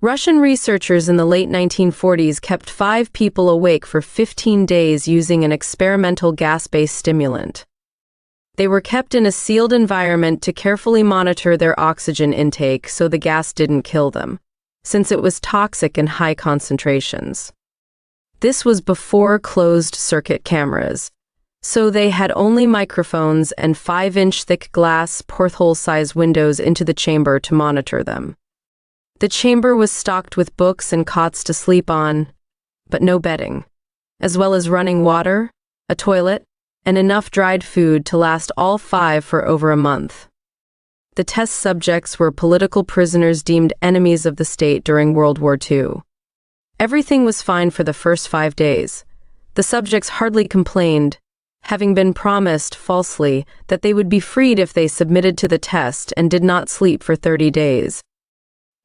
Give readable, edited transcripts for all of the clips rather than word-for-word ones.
Russian researchers in the late 1940s kept 5 people awake for 15 days using an experimental gas-based stimulant. They were kept in a sealed environment to carefully monitor their oxygen intake so the gas didn't kill them, since it was toxic in high concentrations. This was before closed-circuit cameras, so they had only microphones and 5-inch thick glass porthole-size windows into the chamber to monitor them. The chamber was stocked with books and cots to sleep on, but no bedding, as well as running water, a toilet, and enough dried food to last all 5 for over a month. The test subjects were political prisoners deemed enemies of the state during World War II. Everything was fine for the first 5 days. The subjects hardly complained, having been promised falsely that they would be freed if they submitted to the test and did not sleep for 30 days.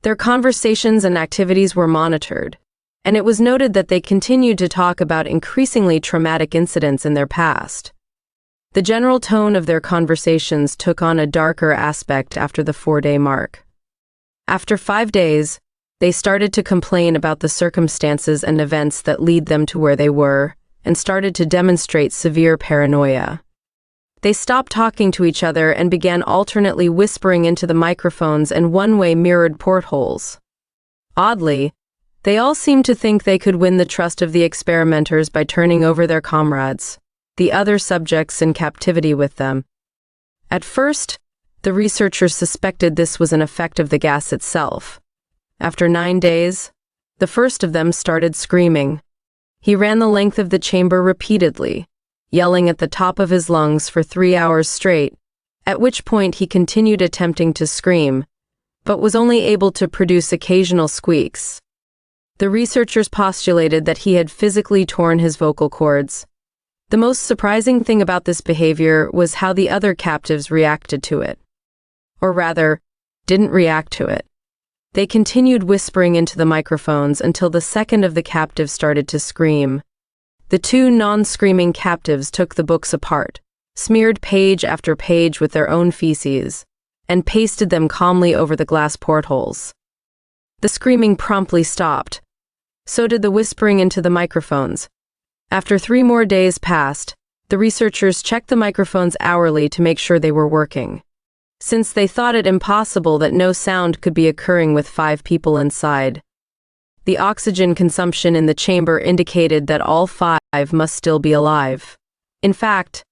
Their conversations and activities were monitored, and it was noted that they continued to talk about increasingly traumatic incidents in their past. The general tone of their conversations took on a darker aspect after the 4-day mark. After 5 days, they started to complain about the circumstances and events that lead them to where they were, and started to demonstrate severe paranoia. They stopped talking to each other and began alternately whispering into the microphones and one-way mirrored portholes. Oddly, they all seemed to think they could win the trust of the experimenters by turning over their comrades, the other subjects in captivity with them. At first, the researchers suspected this was an effect of the gas itself. After 9 days, the first of them started screaming. He ran the length of the chamber repeatedly, yelling at the top of his lungs for 3 hours straight, at which point he continued attempting to scream, but was only able to produce occasional squeaks. The researchers postulated that he had physically torn his vocal cords. The most surprising thing about this behavior was how the other captives reacted to it. Or rather, didn't react to it. They continued whispering into the microphones until the second of the captives started to scream. The 2 non-screaming captives took the books apart, smeared page after page with their own feces, and pasted them calmly over the glass portholes. The screaming promptly stopped. So did the whispering into the microphones. After 3 more days passed, the researchers checked the microphones hourly to make sure they were working, since they thought it impossible that no sound could be occurring with 5 people inside. The oxygen consumption in the chamber indicated that all 5 must still be alive. In fact,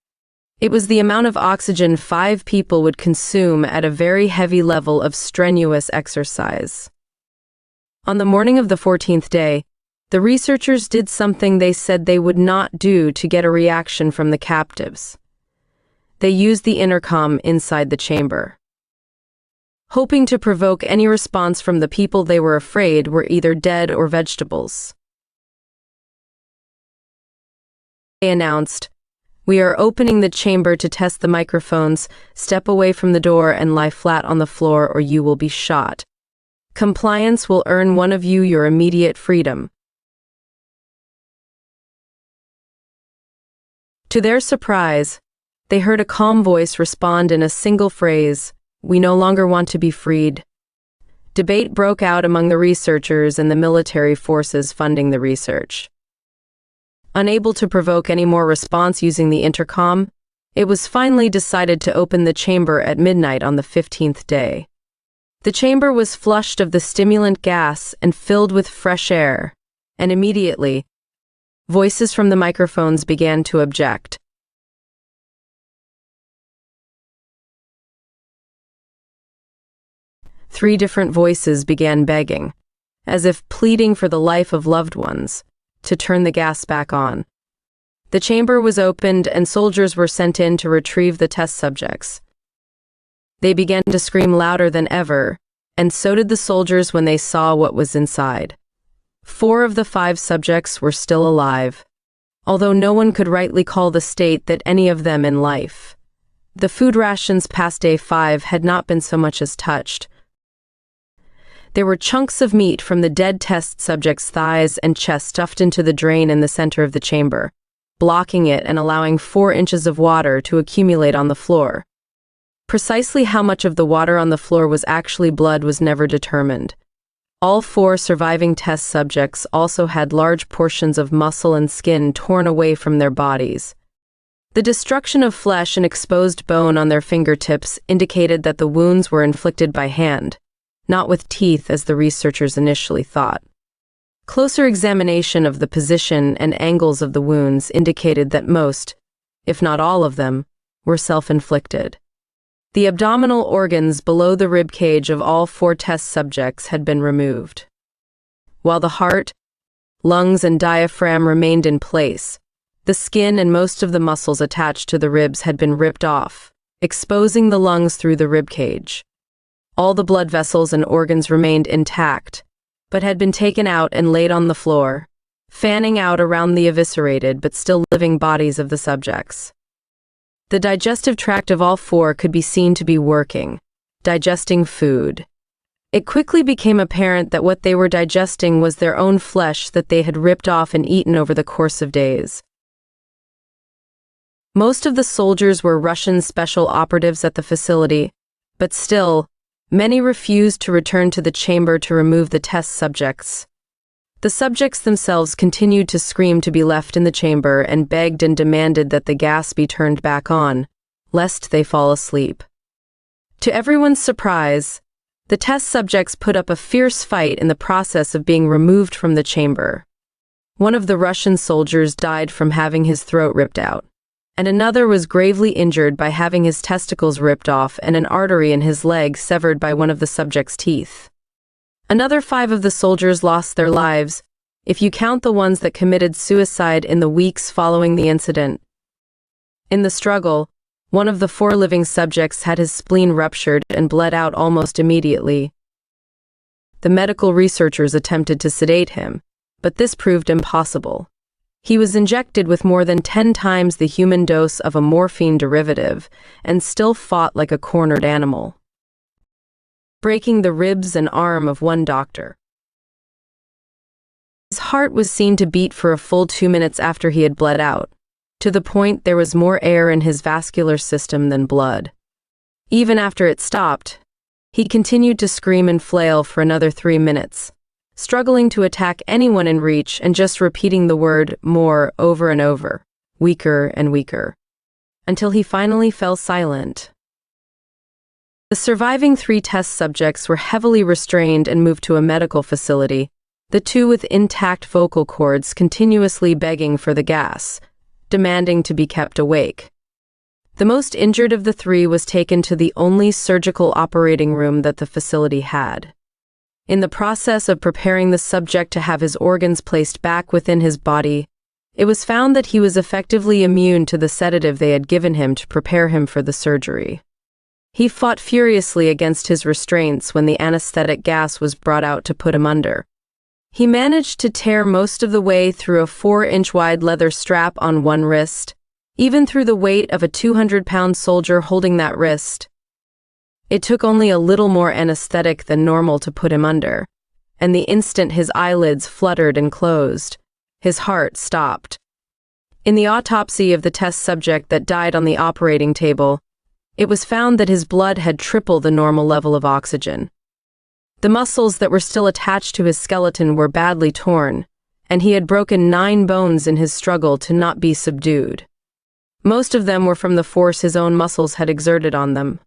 it was the amount of oxygen 5 people would consume at a very heavy level of strenuous exercise. On the morning of the 14th day, the researchers did something they said they would not do to get a reaction from the captives. They used the intercom inside the chamber. Hoping to provoke any response from the people they were afraid were either dead or vegetables. They announced, "We are opening the chamber to test the microphones. Step away from the door and lie flat on the floor or you will be shot. Compliance will earn one of you your immediate freedom." To their surprise, they heard a calm voice respond in a single phrase, "We no longer want to be freed." Debate broke out among the researchers and the military forces funding the research. Unable to provoke any more response using the intercom, it was finally decided to open the chamber at midnight on the 15th day. The chamber was flushed of the stimulant gas and filled with fresh air, and immediately, voices from the microphones began to object. Three different voices began begging, as if pleading for the life of loved ones, to turn the gas back on. The chamber was opened and soldiers were sent in to retrieve the test subjects. They began to scream louder than ever, and so did the soldiers when they saw what was inside. 4 of the 5 subjects were still alive, although no one could rightly call the state that any of them in life. The food rations past day 5 had not been so much as touched. There were chunks of meat from the dead test subjects' thighs and chest stuffed into the drain in the center of the chamber, blocking it and allowing 4 inches of water to accumulate on the floor. Precisely how much of the water on the floor was actually blood was never determined. All 4 surviving test subjects also had large portions of muscle and skin torn away from their bodies. The destruction of flesh and exposed bone on their fingertips indicated that the wounds were inflicted by hand, not with teeth as the researchers initially thought. Closer examination of the position and angles of the wounds indicated that most, if not all of them, were self-inflicted. The abdominal organs below the rib cage of all 4 test subjects had been removed, while the heart, lungs, and diaphragm remained in place. The skin and most of the muscles attached to the ribs had been ripped off, exposing the lungs through the rib cage. All the blood vessels and organs remained intact, but had been taken out and laid on the floor, fanning out around the eviscerated but still living bodies of the subjects. The digestive tract of all 4 could be seen to be working, digesting food. It quickly became apparent that what they were digesting was their own flesh that they had ripped off and eaten over the course of days. Most of the soldiers were Russian special operatives at the facility, but still, many refused to return to the chamber to remove the test subjects. The subjects themselves continued to scream to be left in the chamber and begged and demanded that the gas be turned back on, lest they fall asleep. To everyone's surprise, the test subjects put up a fierce fight in the process of being removed from the chamber. One of the Russian soldiers died from having his throat ripped out, and another was gravely injured by having his testicles ripped off and an artery in his leg severed by one of the subject's teeth. Another 5 of the soldiers lost their lives, if you count the ones that committed suicide in the weeks following the incident. In the struggle, one of the 4 living subjects had his spleen ruptured and bled out almost immediately. The medical researchers attempted to sedate him, but this proved impossible. He was injected with more than 10 times the human dose of a morphine derivative and still fought like a cornered animal, breaking the ribs and arm of one doctor. His heart was seen to beat for a full 2 minutes after he had bled out, to the point there was more air in his vascular system than blood. Even after it stopped, he continued to scream and flail for another 3 minutes, struggling to attack anyone in reach and just repeating the word more over and over, weaker and weaker, until he finally fell silent. The surviving 3 test subjects were heavily restrained and moved to a medical facility, the 2 with intact vocal cords continuously begging for the gas, demanding to be kept awake. The most injured of the 3 was taken to the only surgical operating room that the facility had. In the process of preparing the subject to have his organs placed back within his body, it was found that he was effectively immune to the sedative they had given him to prepare him for the surgery. He fought furiously against his restraints when the anesthetic gas was brought out to put him under. He managed to tear most of the way through a 4-inch wide leather strap on one wrist, even through the weight of a 200-pound soldier holding that wrist. It took only a little more anesthetic than normal to put him under, and the instant his eyelids fluttered and closed, his heart stopped. In the autopsy of the test subject that died on the operating table, it was found that his blood had tripled the normal level of oxygen. The muscles that were still attached to his skeleton were badly torn, and he had broken 9 bones in his struggle to not be subdued. Most of them were from the force his own muscles had exerted on them.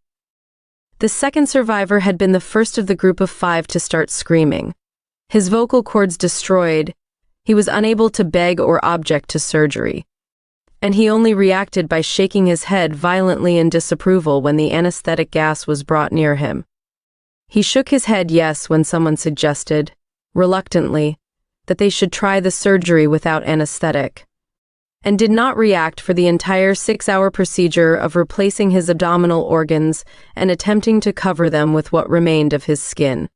The second survivor had been the first of the group of 5 to start screaming. His vocal cords destroyed, he was unable to beg or object to surgery, and he only reacted by shaking his head violently in disapproval when the anesthetic gas was brought near him. He shook his head yes when someone suggested, reluctantly, that they should try the surgery without anesthetic, and did not react for the entire 6-hour procedure of replacing his abdominal organs and attempting to cover them with what remained of his skin.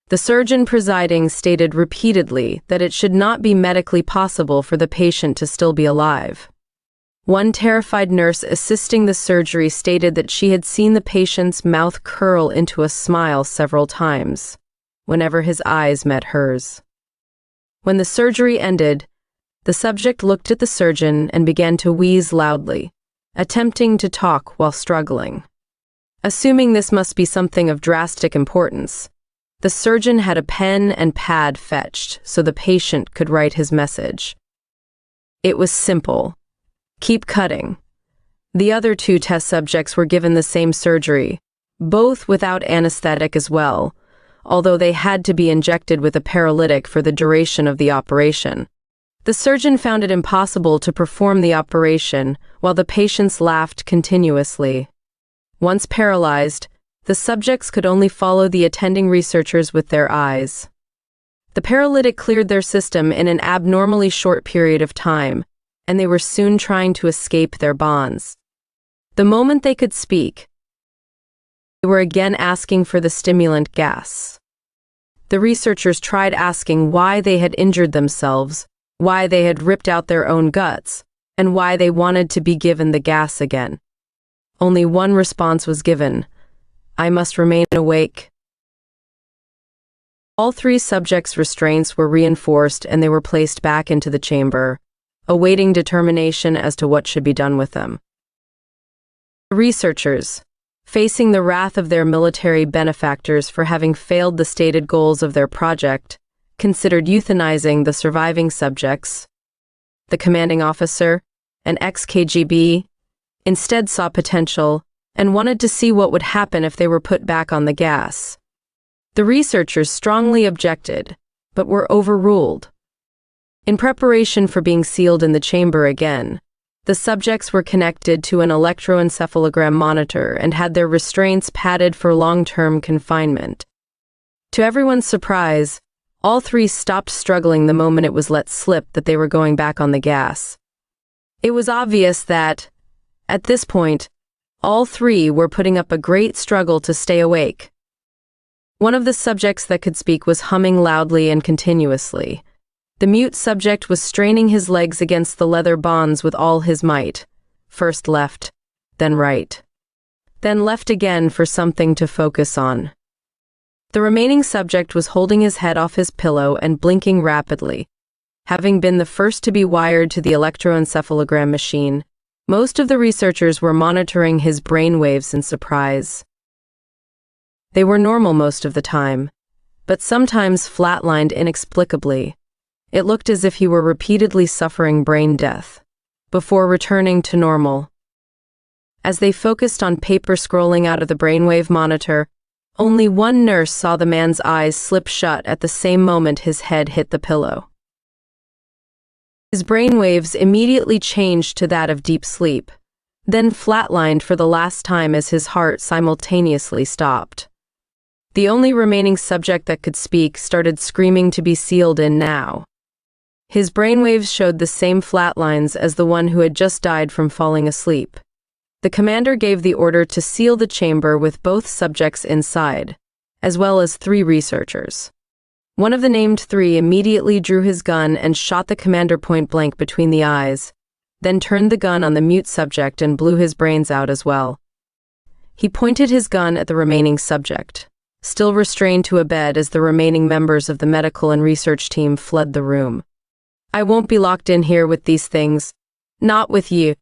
The surgeon presiding stated repeatedly that it should not be medically possible for the patient to still be alive. One terrified nurse assisting the surgery stated that she had seen the patient's mouth curl into a smile several times, whenever his eyes met hers. When the surgery ended, the subject looked at the surgeon and began to wheeze loudly, attempting to talk while struggling. Assuming this must be something of drastic importance, The surgeon had a pen and pad fetched so the patient could write his message. It was simple. Keep cutting. The other 2 test subjects were given the same surgery, both without anesthetic as well, although they had to be injected with a paralytic for the duration of the operation. The surgeon found it impossible to perform the operation while the patients laughed continuously. Once paralyzed, the subjects could only follow the attending researchers with their eyes. The paralytic cleared their system in an abnormally short period of time, and they were soon trying to escape their bonds. The moment they could speak, they were again asking for the stimulant gas. The researchers tried asking why they had injured themselves, why they had ripped out their own guts, and why they wanted to be given the gas again. Only one response was given: "I must remain awake." All 3 subjects' restraints were reinforced and they were placed back into the chamber, awaiting determination as to what should be done with them. The researchers, facing the wrath of their military benefactors for having failed the stated goals of their project, considered euthanizing the surviving subjects. The commanding officer, an ex-KGB, instead saw potential and wanted to see what would happen if they were put back on the gas. The researchers strongly objected, but were overruled. In preparation for being sealed in the chamber again, the subjects were connected to an electroencephalogram monitor and had their restraints padded for long-term confinement. To everyone's surprise, all 3 stopped struggling the moment it was let slip that they were going back on the gas. It was obvious that, at this point, all 3 were putting up a great struggle to stay awake. One of the subjects that could speak was humming loudly and continuously. The mute subject was straining his legs against the leather bonds with all his might, first left, then right, then left again for something to focus on. The remaining subject was holding his head off his pillow and blinking rapidly. Having been the first to be wired to the electroencephalogram machine, most of the researchers were monitoring his brainwaves in surprise. They were normal most of the time, but sometimes flatlined inexplicably. It looked as if he were repeatedly suffering brain death, before returning to normal. As they focused on paper scrolling out of the brainwave monitor, only one nurse saw the man's eyes slip shut at the same moment his head hit the pillow. His brainwaves immediately changed to that of deep sleep, then flatlined for the last time as his heart simultaneously stopped. The only remaining subject that could speak started screaming to be sealed in now. His brainwaves showed the same flatlines as the one who had just died from falling asleep. The commander gave the order to seal the chamber with both subjects inside, as well as 3 researchers. One of the named 3 immediately drew his gun and shot the commander point blank between the eyes, then turned the gun on the mute subject and blew his brains out as well. He pointed his gun at the remaining subject, still restrained to a bed as the remaining members of the medical and research team fled the room. "I won't be locked in here with these things. Not with you,"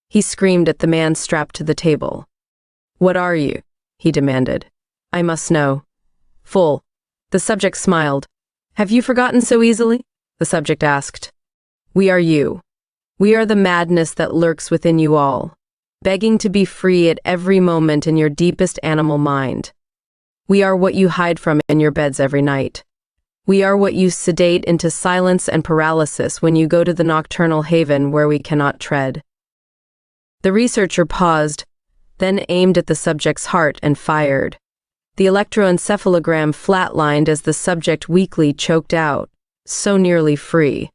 he screamed at the man strapped to the table. "What are you?" he demanded. "I must know." "Full." The subject smiled. "Have you forgotten so easily?" the subject asked. "We are you. We are the madness that lurks within you all, begging to be free at every moment in your deepest animal mind. We are what you hide from in your beds every night. We are what you sedate into silence and paralysis when you go to the nocturnal haven where we cannot tread." The researcher paused, then aimed at the subject's heart and fired. The electroencephalogram flatlined as the subject weakly choked out, so nearly free.